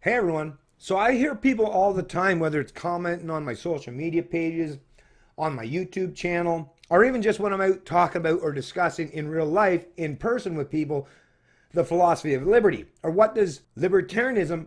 Hey everyone. So I hear people all the time, whether it's commenting on my social media pages, on my YouTube channel, or even just when I'm out talking about or discussing in real life, in person with people, the philosophy of liberty. Or what does libertarianism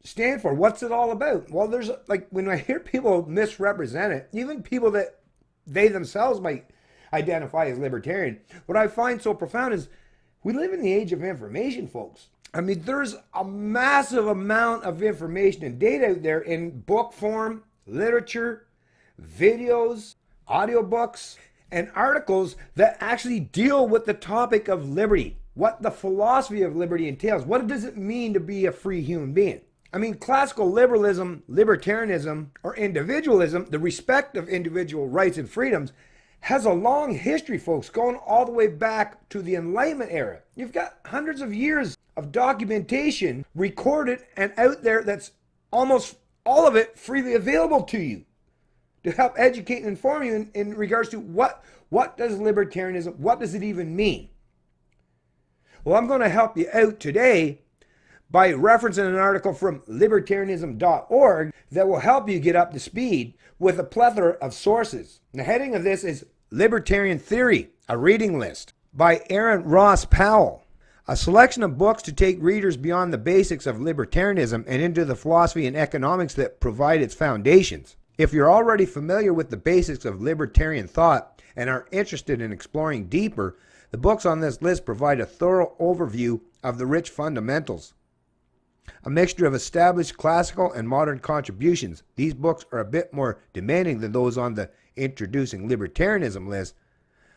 stand for? What's it all about? Well, there's like when I hear people misrepresent it, even people that they themselves might identify as libertarian, what I find so profound is we live in the age of information, folks. I mean, there's a massive amount of information and data out there in book form, literature, videos, audiobooks, and articles that actually deal with the topic of liberty, what the philosophy of liberty entails. What does it mean to be a free human being? I mean, classical liberalism, libertarianism, or individualism, the respect of individual rights and freedoms, has a long history, folks, going all the way back to the Enlightenment era. You've got hundreds of years of documentation recorded and out there that's almost all of it freely available to you to help educate and inform you in regards to what does libertarianism, what does it even mean? Well, I'm going to help you out today by referencing an article from libertarianism.org that will help you get up to speed with a plethora of sources. The heading of this is Libertarian Theory, a reading list by Aaron Ross Powell. A selection of books to take readers beyond the basics of libertarianism and into the philosophy and economics that provide its foundations. If you're already familiar with the basics of libertarian thought and are interested in exploring deeper, the books on this list provide a thorough overview of the rich fundamentals. A mixture of established classical and modern contributions, these books are a bit more demanding than those on the Introducing Libertarianism list,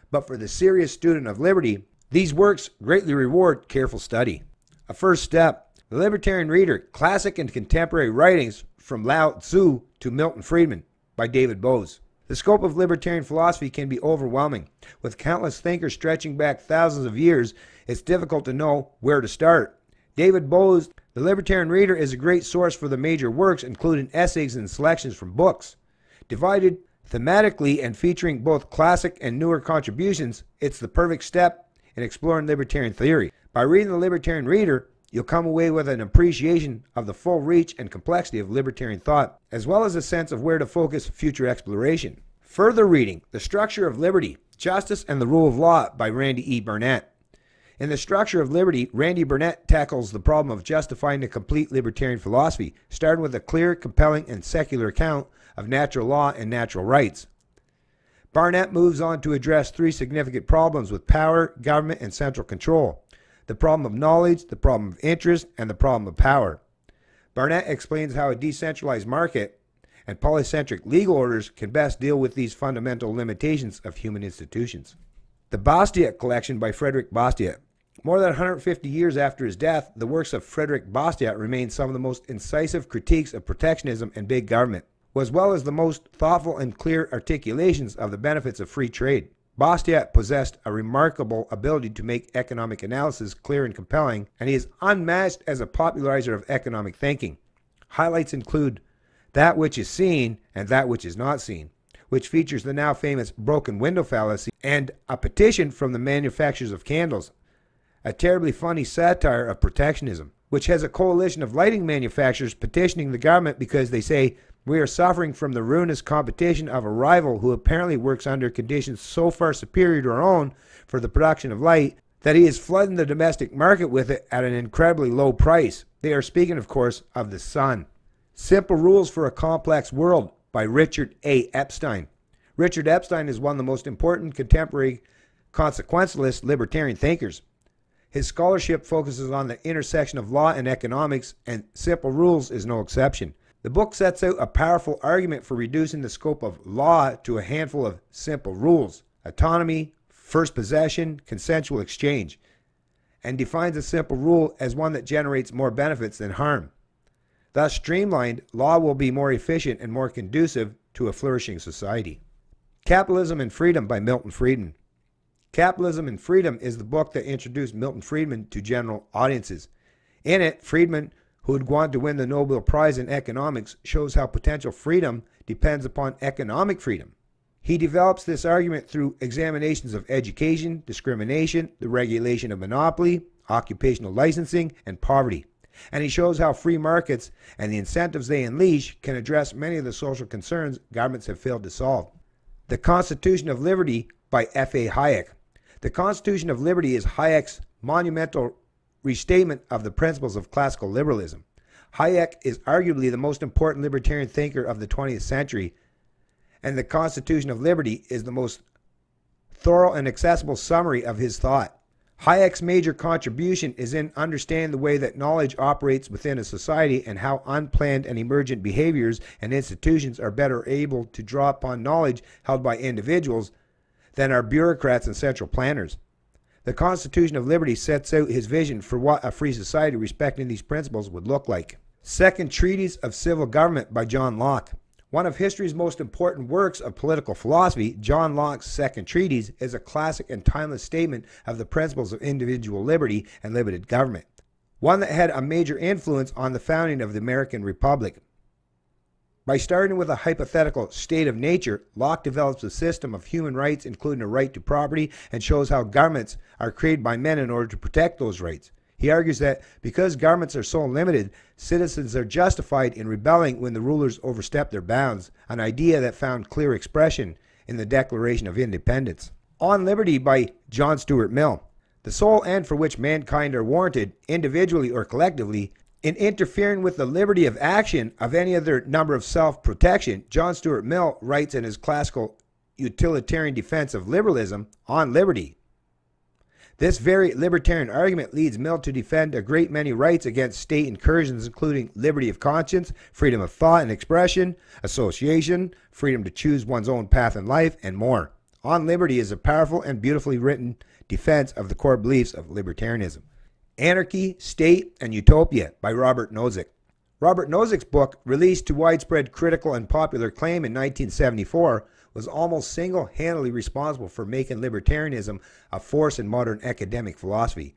but for the serious student of liberty, these works greatly reward careful study. A first step, the Libertarian Reader, Classic and Contemporary Writings from Lao Tzu to Milton Friedman by David Bowes. The scope of libertarian philosophy can be overwhelming. With countless thinkers stretching back thousands of years, it's difficult to know where to start. David Bowes, the Libertarian Reader, is a great source for the major works, including essays and selections from books. Divided thematically and featuring both classic and newer contributions, it's the perfect step in exploring libertarian theory. By reading the Libertarian Reader, you'll come away with an appreciation of the full reach and complexity of libertarian thought, as well as a sense of where to focus future exploration. Further reading, The Structure of Liberty, Justice and the Rule of Law by Randy E. Burnett. In The Structure of Liberty, Randy Burnett tackles the problem of justifying a complete libertarian philosophy, starting with a clear, compelling, and secular account of natural law and natural rights. Barnett moves on to address three significant problems with power, government, and central control: the problem of knowledge, the problem of interest, and the problem of power. Barnett explains how a decentralized market and polycentric legal orders can best deal with these fundamental limitations of human institutions. The Bastiat Collection by Frederick Bastiat. More than 150 years after his death, the works of Frederick Bastiat remain some of the most incisive critiques of protectionism and big government, as well as the most thoughtful and clear articulations of the benefits of free trade. Bastiat possessed a remarkable ability to make economic analysis clear and compelling, and he is unmatched as a popularizer of economic thinking. Highlights include That Which Is Seen and That Which Is Not Seen, which features the now famous broken window fallacy, and A Petition from the Manufacturers of Candles, a terribly funny satire of protectionism, which has a coalition of lighting manufacturers petitioning the government because they say, "We are suffering from the ruinous competition of a rival who apparently works under conditions so far superior to our own for the production of light that he is flooding the domestic market with it at an incredibly low price." They are speaking, of course, of the sun. Simple Rules for a Complex World by Richard A. Epstein. Richard Epstein is one of the most important contemporary consequentialist libertarian thinkers. His scholarship focuses on the intersection of law and economics, and Simple Rules is no exception. The book sets out a powerful argument for reducing the scope of law to a handful of simple rules: autonomy, first possession, consensual exchange, and defines a simple rule as one that generates more benefits than harm. Thus streamlined, law will be more efficient and more conducive to a flourishing society. Capitalism and Freedom by Milton Friedman. Capitalism and Freedom is the book that introduced Milton Friedman to general audiences. In it, Friedman, who would go on to win the Nobel Prize in economics, shows how potential freedom depends upon economic freedom. He develops this argument through examinations of education, discrimination, the regulation of monopoly, occupational licensing, and poverty. And he shows how free markets and the incentives they unleash can address many of the social concerns governments have failed to solve. The Constitution of Liberty by F.A. Hayek. The Constitution of Liberty is Hayek's monumental restatement of the principles of classical liberalism. Hayek is arguably the most important libertarian thinker of the 20th century, and the Constitution of Liberty is the most thorough and accessible summary of his thought. Hayek's major contribution is in understanding the way that knowledge operates within a society and how unplanned and emergent behaviors and institutions are better able to draw upon knowledge held by individuals than are bureaucrats and central planners. The Constitution of Liberty sets out his vision for what a free society respecting these principles would look like. Second Treatise of Civil Government by John Locke. One of history's most important works of political philosophy, John Locke's Second Treatise is a classic and timeless statement of the principles of individual liberty and limited government, one that had a major influence on the founding of the American Republic. By starting with a hypothetical state of nature, Locke develops a system of human rights, including a right to property, and shows how governments are created by men in order to protect those rights. He argues that because governments are so limited, citizens are justified in rebelling when the rulers overstep their bounds, an idea that found clear expression in the Declaration of Independence. On Liberty by John Stuart Mill. The sole end for which mankind are warranted, individually or collectively, in interfering with the liberty of action of any other number of self-protection, John Stuart Mill writes in his classical utilitarian defense of liberalism, On Liberty. This very libertarian argument leads Mill to defend a great many rights against state incursions, including liberty of conscience, freedom of thought and expression, association, freedom to choose one's own path in life, and more. On Liberty is a powerful and beautifully written defense of the core beliefs of libertarianism. Anarchy, State, and Utopia by Robert Nozick. Robert Nozick's book, released to widespread critical and popular acclaim in 1974, was almost single-handedly responsible for making libertarianism a force in modern academic philosophy.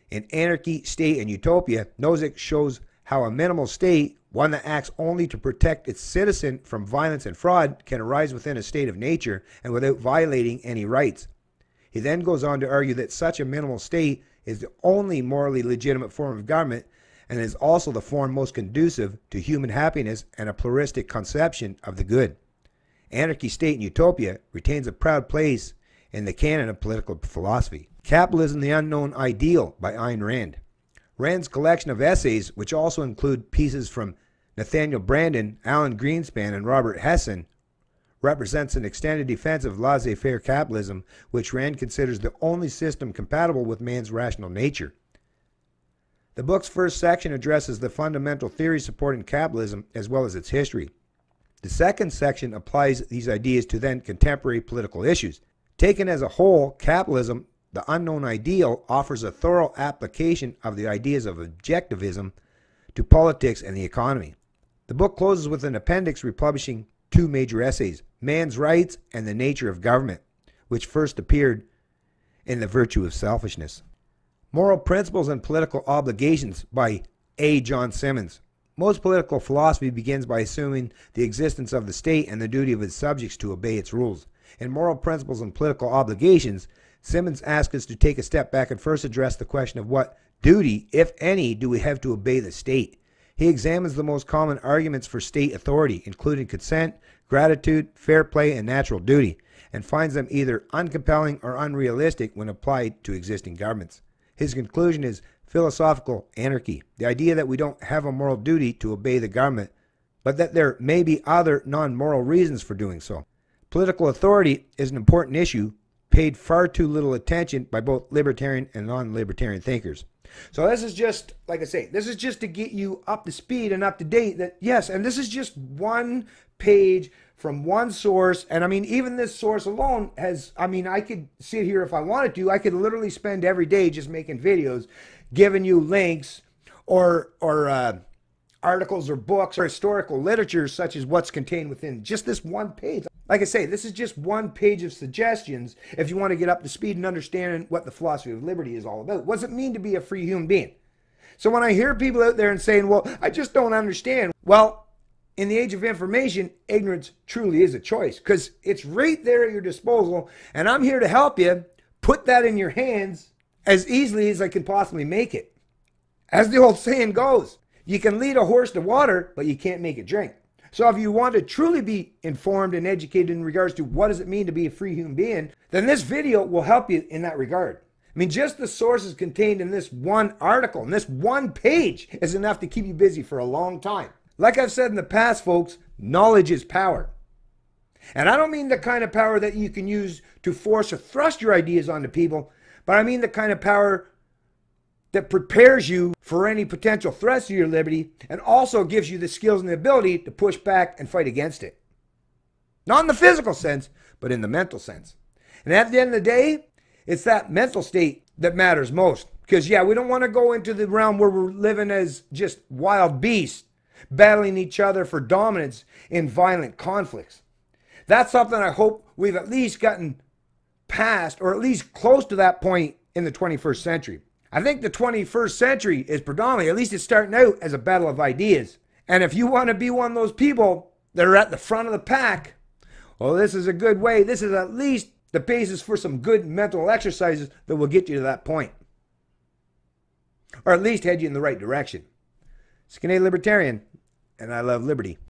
In Anarchy, State, and Utopia, Nozick shows how a minimal state, one that acts only to protect its citizen from violence and fraud, can arise within a state of nature and without violating any rights. He then goes on to argue that such a minimal state is the only morally legitimate form of government and is also the form most conducive to human happiness and a pluralistic conception of the good. Anarchy, State, and Utopia retains a proud place in the canon of political philosophy. Capitalism, the Unknown Ideal by Ayn Rand. Rand's collection of essays, which also include pieces from Nathaniel Branden, Alan Greenspan, and Robert Hesson, represents an extended defense of laissez-faire capitalism, which Rand considers the only system compatible with man's rational nature. The book's first section addresses the fundamental theories supporting capitalism as well as its history. The second section applies these ideas to then contemporary political issues. Taken as a whole, Capitalism, the Unknown Ideal, offers a thorough application of the ideas of objectivism to politics and the economy. The book closes with an appendix republishing two major essays, Man's Rights and the Nature of Government, which first appeared in The Virtue of Selfishness. Moral Principles and Political Obligations by A. John Simmons. Most political philosophy begins by assuming the existence of the state and the duty of its subjects to obey its rules. In Moral Principles and Political Obligations, Simmons asks us to take a step back and first address the question of what duty, if any, do we have to obey the state. He examines the most common arguments for state authority, including consent, gratitude, fair play, and natural duty, and finds them either uncompelling or unrealistic when applied to existing governments. His conclusion is philosophical anarchy, the idea that we don't have a moral duty to obey the government, but that there may be other non-moral reasons for doing so. Political authority is an important issue, paid far too little attention by both libertarian and non-libertarian thinkers. So this is just, like I say, this is just to get you up to speed and up to date that, yes, and this is just one page from one source. And I mean, even this source alone has, I mean, I could sit here if I wanted to. I could literally spend every day just making videos, giving you links or articles or books or historical literature such as what's contained within just this one page. Like I say, this is just one page of suggestions if you want to get up to speed and understand what the philosophy of liberty is all about. What does it mean to be a free human being? So when I hear people out there and saying, well, I just don't understand. Well, in the age of information, ignorance truly is a choice because it's right there at your disposal. And I'm here to help you put that in your hands as easily as I can possibly make it. As the old saying goes, you can lead a horse to water, but you can't make it drink. So if you want to truly be informed and educated in regards to what does it mean to be a free human being, then this video will help you in that regard. I mean, just the sources contained in this one article, in this one page, is enough to keep you busy for a long time. Like I've said in the past, folks, knowledge is power. And I don't mean the kind of power that you can use to force or thrust your ideas onto people, but I mean the kind of power that prepares you for any potential threats to your liberty and also gives you the skills and the ability to push back and fight against it. Not in the physical sense, but in the mental sense. And at the end of the day, it's that mental state that matters most. Because, yeah, we don't want to go into the realm where we're living as just wild beasts, battling each other for dominance in violent conflicts. That's something I hope we've at least gotten past, or at least close to that point in the 21st century. I think the 21st century is predominantly, at least it's starting out as a battle of ideas. And if you want to be one of those people that are at the front of the pack, well, this is a good way. This is at least the basis for some good mental exercises that will get you to that point. Or at least head you in the right direction. It's Canadian Libertarian, and I love liberty.